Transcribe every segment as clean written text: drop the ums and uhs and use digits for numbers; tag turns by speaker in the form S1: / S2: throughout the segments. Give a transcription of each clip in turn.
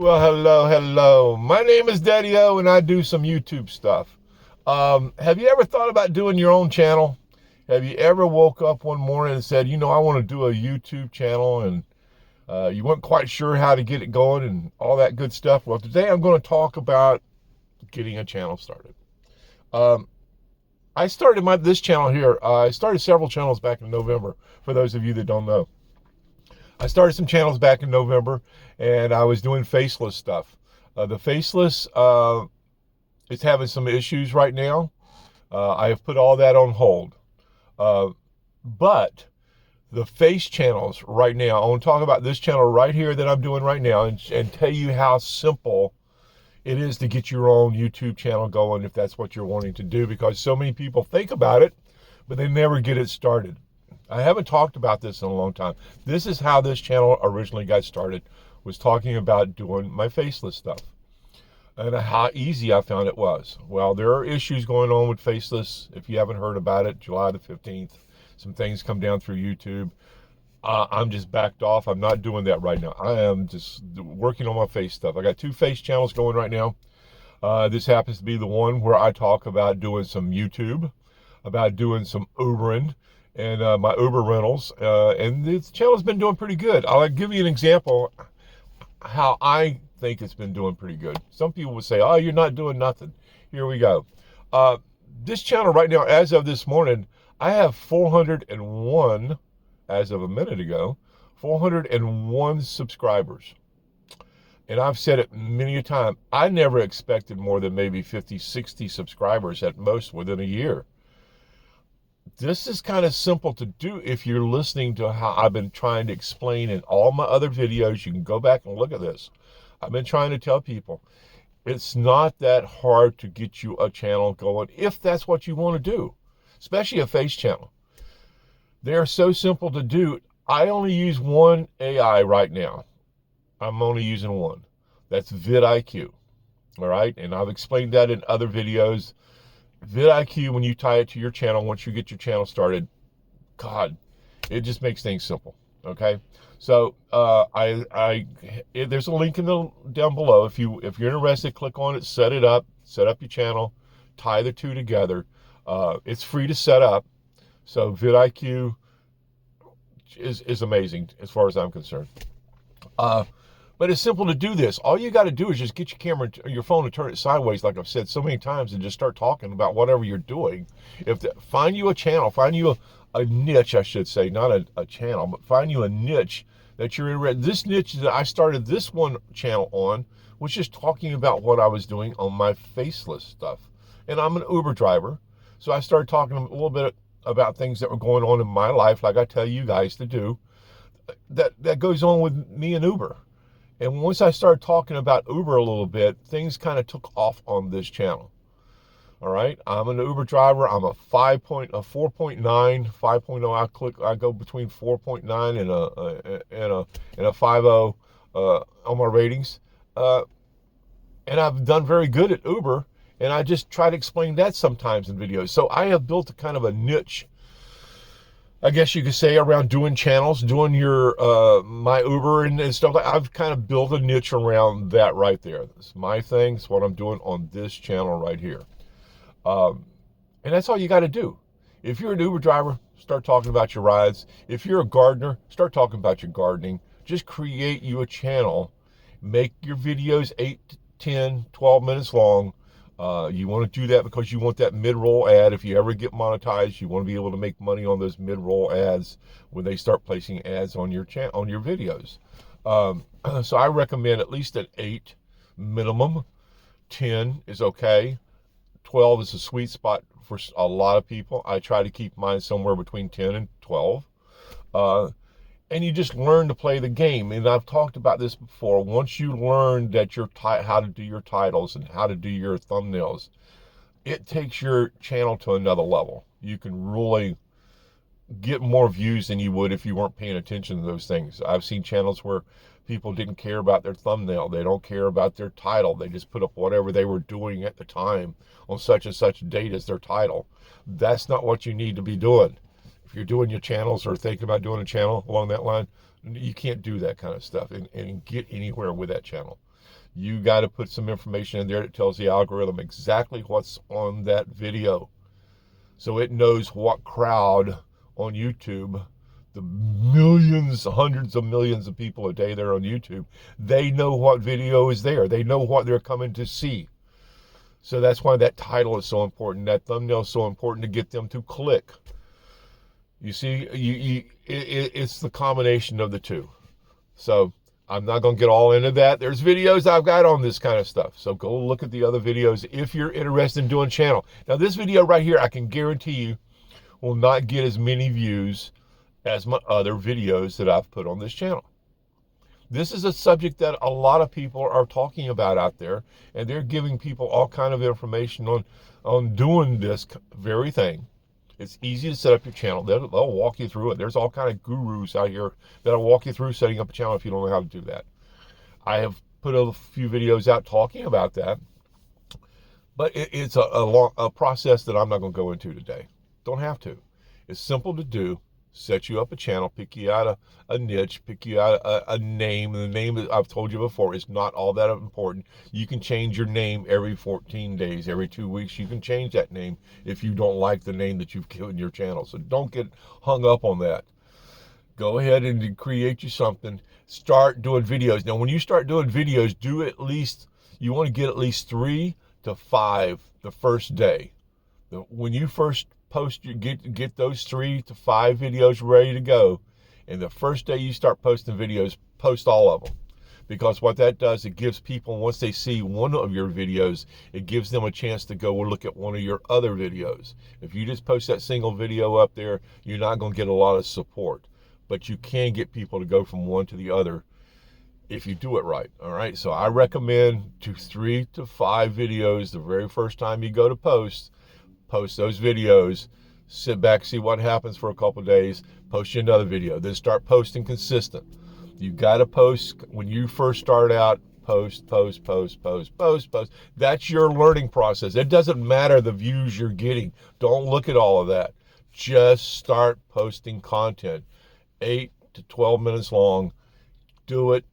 S1: Well, hello. My name is Daddy O, and I do some YouTube stuff. Have you ever thought about doing your own channel? Have you ever woke up one morning and said, I want to do a YouTube channel, and you weren't quite sure how to get it going and all that good stuff? Well, today I'm going to talk about getting a channel started. I started this channel here. I started several channels back in November, for those of you that don't know. I started some channels back in November, and I was doing faceless stuff. The faceless is having some issues right now. I have put all that on hold. But the face channels right now, I want to talk about this channel right here that I'm doing right now and tell you how simple it is to get your own YouTube channel going if that's what you're wanting to do, because so many people think about it, but they never get it started. I haven't talked about this in a long time. This is how this channel originally got started, was talking about doing my faceless stuff and how easy I found it was. Well, there are issues going on with faceless. If you haven't heard about it, July the 15th, some things come down through YouTube. I'm just backed off. I'm not doing that right now. I am just working on my face stuff. I got 2 face channels going right now. This happens to be the one where I talk about doing some YouTube, about doing some Ubering, and my Uber rentals, and this channel's been doing pretty good. I'll give you an example how I think it's been doing pretty good. Some people would say, oh, you're not doing nothing. Here we go. This channel right now, as of this morning, I have 401, as of a minute ago, 401 subscribers. And I've said it many a time, I never expected more than maybe 50, 60 subscribers at most within a year. This is kind of simple to do if you're listening to how I've been trying to explain in all my other videos. You can go back and look at this. I've been trying to tell people it's not that hard to get you a channel going if that's what you want to do, especially a face channel. They're so simple to do. I only use one AI right now. I'm only using one. That's VidIQ. All right. And I've explained that in other videos. VidIQ, when you tie it to your channel, once you get your channel started, God, it just makes things simple. Okay, so there's a link down below. If you're interested, click on it, set up your channel, tie the two together. It's free to set up. So VidIQ is amazing as far as I'm concerned. But it's simple to do this. All you got to do is just get your camera, your phone, and turn it sideways, like I've said so many times, and just start talking about whatever you're doing. Find you a channel, find you a niche, I should say, not a channel, but find you a niche that you're in. This niche that I started this one channel on was just talking about what I was doing on my faceless stuff. And I'm an Uber driver, so I started talking a little bit about things that were going on in my life, like I tell you guys to do, that goes on with me and Uber. And once I started talking about Uber a little bit, things kind of took off on this channel. All right, I'm an Uber driver. I'm a 4.9, 5.0. I go between 4.9 and a 5.0 on my ratings. And I've done very good at Uber, and I just try to explain that sometimes in videos. So I have built a kind of a niche, I guess you could say, around doing channels, doing your my Uber and stuff. I've kind of built a niche around that right there. It's my thing. It's what I'm doing on this channel right here. And that's all you got to do. If you're an Uber driver, start talking about your rides. If you're a gardener, start talking about your gardening. Just create you a channel. Make your videos 8 to 10, 12 minutes long. You want to do that because you want that mid-roll ad. If you ever get monetized, you want to be able to make money on those mid-roll ads when they start placing ads on your channel, on your videos. So I recommend at least an 8 minimum. 10 is okay. 12 is a sweet spot for a lot of people. I try to keep mine somewhere between 10 and 12. And you just learn to play the game. And I've talked about this before. Once you learn that how to do your titles and how to do your thumbnails, it takes your channel to another level. You can really get more views than you would if you weren't paying attention to those things. I've seen channels where people didn't care about their thumbnail. They don't care about their title. They just put up whatever they were doing at the time on such and such date as their title. That's not what you need to be doing. If you're doing your channels or thinking about doing a channel along that line, You can't do that kind of stuff and get anywhere with that channel. You got to put some information in there that tells the algorithm exactly what's on that video, so it knows what crowd on YouTube, the millions, hundreds of millions of people a day there on YouTube, they know what video is there. They know what they're coming to see. So that's why that title is so important. That thumbnail is so important to get them to click. You see, it's the combination of the two. So I'm not going to get all into that. There's videos I've got on this kind of stuff. So go look at the other videos if you're interested in doing channel. Now this video right here, I can guarantee you will not get as many views as my other videos that I've put on this channel. This is a subject that a lot of people are talking about out there, and they're giving people all kind of information on doing this very thing. It's easy to set up your channel. They'll walk you through it. There's all kind of gurus out here that'll walk you through setting up a channel if you don't know how to do that. I have put a few videos out talking about that, but it's a process that I'm not going to go into today. Don't have to. It's simple to do. Set you up a channel, pick you out a niche, pick you out a name. And the name that I've told you before is not all that important. You can change your name every 14 days, every 2 weeks. You can change that name if you don't like the name that you've given your channel. So don't get hung up on that. Go ahead and create you something. Start doing videos. Now, when you start doing videos, you want to get at least 3 to 5 the first day. When you first post, you get those 3 to 5 videos ready to go, and the first day you start posting videos, post all of them, because what that does, it gives people, once they see one of your videos, it gives them a chance to go look at one of your other videos. If you just post that single video up there, you're not going to get a lot of support, but you can get people to go from one to the other if you do it right. All right, so I recommend 3 to 5 videos the very first time you go to post those videos, sit back, see what happens for a couple of days, post you another video, then start posting consistent. You got to post when you first start out. Post. That's your learning process. It doesn't matter the views you're getting. Don't look at all of that. Just start posting content, 8 to 12 minutes long. Do it.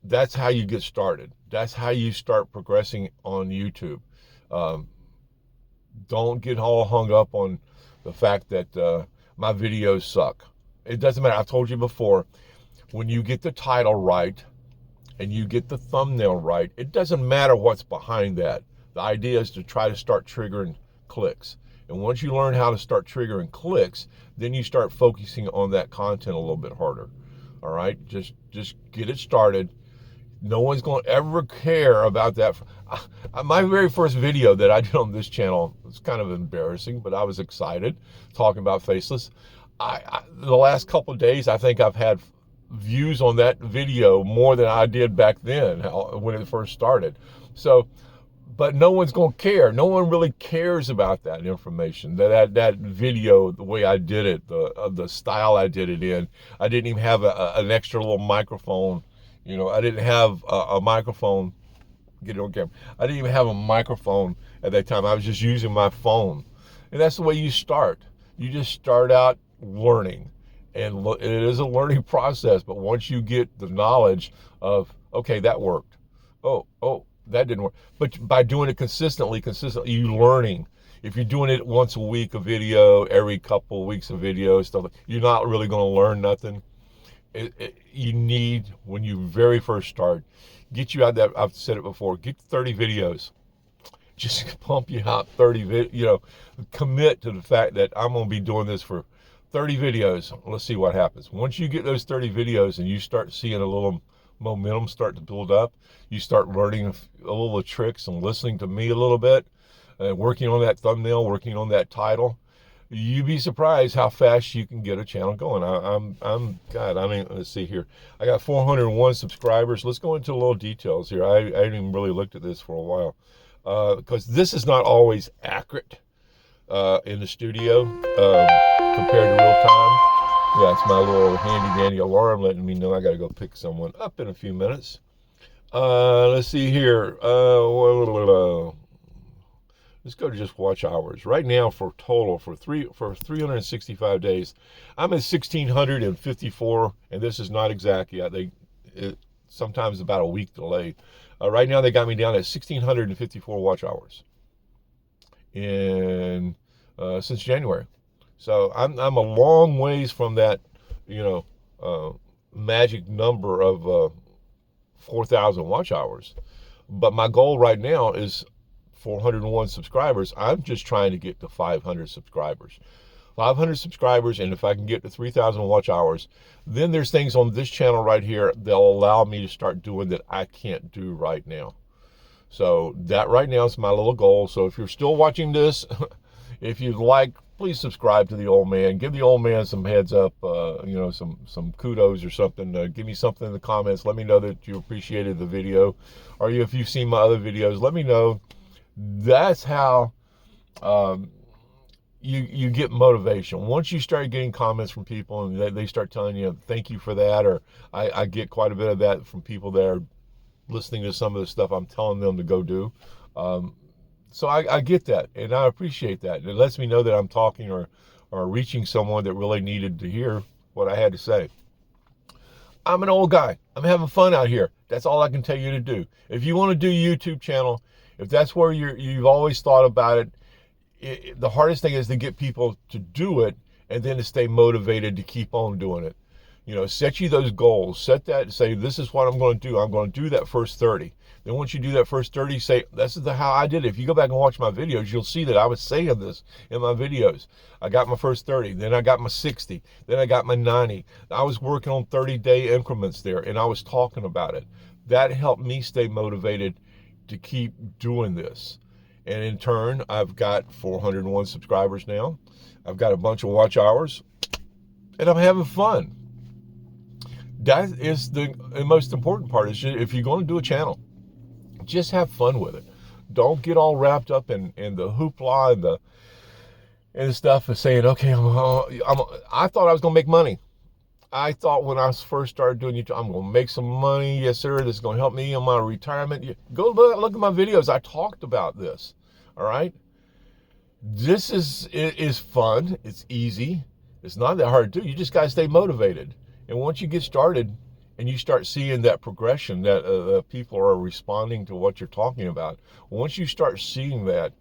S1: That's how you get started. That's how you start progressing on YouTube. Don't get all hung up on the fact that my videos suck. It doesn't matter. I've told you before, when you get the title right and you get the thumbnail right, it doesn't matter what's behind that. The idea is to try to start triggering clicks. And once you learn how to start triggering clicks, then you start focusing on that content a little bit harder. All right? Just get it started. No one's going to ever care about that. My very first video that I did on this channel was kind of embarrassing, but I was excited talking about faceless. The last couple of days, I think I've had views on that video more than I did back then when it first started. So, but no one's going to care. No one really cares about that information, that video, the way I did it, the style I did it in. I didn't even have an extra little microphone. You know, I didn't have a microphone. Get it on camera. I didn't even have a microphone at that time. I was just using my phone. And that's the way you start. You just start out learning. And it is a learning process. But once you get the knowledge of, okay, that worked. Oh, that didn't work. But by doing it consistently, you're learning. If you're doing it once a week, a video, every couple of weeks, a video, stuff, you're not really going to learn nothing. You need, when you very first start, get you out there. I've said it before, get 30 videos. Just pump you out 30 commit to the fact that I'm going to be doing this for 30 videos. Let's see what happens. Once you get those 30 videos and you start seeing a little momentum start to build up, you start learning a little tricks and listening to me a little bit, working on that thumbnail, working on that title. You'd be surprised how fast you can get a channel going. Let's see here. I got 401 subscribers. Let's go into a little details here. I haven't even really looked at this for a while, because this is not always accurate in the studio compared to real time. Yeah, it's my little handy dandy alarm letting me know I got to go pick someone up in a few minutes. Let's see here. Let's go to just watch hours. Right now, for total, for 365 days, I'm at 1,654, and this is not exact yet. Sometimes about a week delayed. Right now, they got me down at 1,654 watch hours since January. So I'm a long ways from that, magic number of 4,000 watch hours. But my goal right now is 401 subscribers. I'm just trying to get to 500 subscribers. 500 subscribers, and if I can get to 3,000 watch hours, then there's things on this channel right here that'll allow me to start doing that I can't do right now. So that right now is my little goal. So if you're still watching this, if you'd like, please subscribe to the old man. Give the old man some heads up, some kudos or something. Give me something in the comments. Let me know that you appreciated the video. Or if you've seen my other videos, let me know. That's how you get motivation. Once you start getting comments from people and they start telling you, thank you for that, or I get quite a bit of that from people that are listening to some of the stuff I'm telling them to go do. So I get that, and I appreciate that. It lets me know that I'm talking or reaching someone that really needed to hear what I had to say. I'm an old guy. I'm having fun out here. That's all I can tell you to do. If you want to do a YouTube channel, if that's where you've always thought about it, the hardest thing is to get people to do it and then to stay motivated to keep on doing it. Set you those goals. Set that, say, this is what I'm going to do. I'm going to do that first 30. Then once you do that first 30, say, this is how I did it. If you go back and watch my videos, you'll see that I was saying this in my videos. I got my first 30, then I got my 60, then I got my 90. I was working on 30-day increments there, and I was talking about it. That helped me stay motivated to keep doing this. And in turn, I've got 401 subscribers now. I've got a bunch of watch hours, and I'm having fun. That is the most important part. Is if you're going to do a channel, just have fun with it. Don't get all wrapped up in the hoopla and the stuff of saying, okay, I thought I was going to make money. I thought when I first started doing YouTube, I'm going to make some money. Yes, sir. This is going to help me in my retirement. Go look at my videos. I talked about this. All right. This is fun. It's easy. It's not that hard to do. You just got to stay motivated. And once you get started and you start seeing that progression that people are responding to what you're talking about, once you start seeing that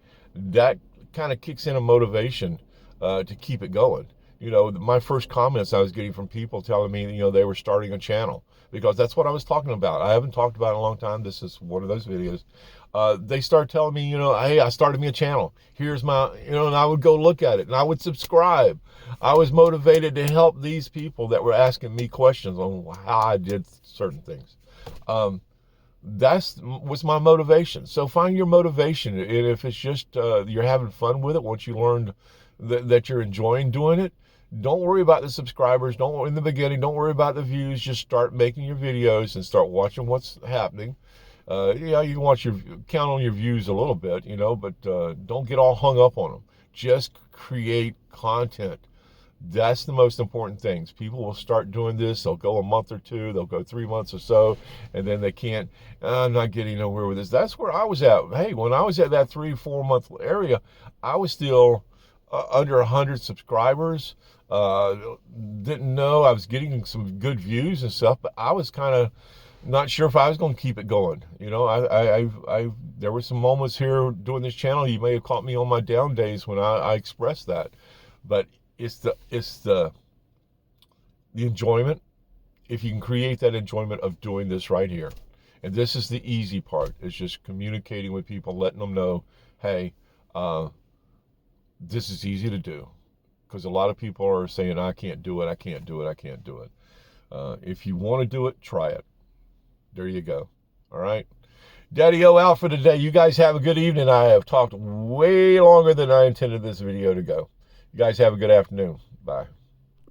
S1: kind of kicks in a motivation to keep it going. My first comments I was getting from people telling me, they were starting a channel, because that's what I was talking about. I haven't talked about it in a long time. This is one of those videos. They start telling me, hey, I started me a channel. Here's my, and I would go look at it and I would subscribe. I was motivated to help these people that were asking me questions on how I did certain things. That was my motivation. So find your motivation. And if it's just you're having fun with it, once you learned that you're enjoying doing it, don't worry about the subscribers. In the beginning, don't worry about the views. Just start making your videos and start watching what's happening. You can count on your views a little bit, but don't get all hung up on them. Just create content. That's the most important things. People will start doing this. They'll go a month or two. They'll go 3 months or so, and then they can't. I'm not getting nowhere with this. That's where I was at. Hey, when I was at that 3-4 month area, I was still under 100 subscribers. Didn't know I was getting some good views and stuff, but I was kind of not sure if I was going to keep it going. There were some moments here doing this channel. You may have caught me on my down days when I expressed that, but it's the enjoyment. If you can create that enjoyment of doing this right here, and this is the easy part, is just communicating with people, letting them know, hey, this is easy to do, because a lot of people are saying, I can't do it, I can't do it, I can't do it. If you want to do it, try it. There you go. All right. Daddy-O out for today. You guys have a good evening. I have talked way longer than I intended this video to go. You guys have a good afternoon. Bye.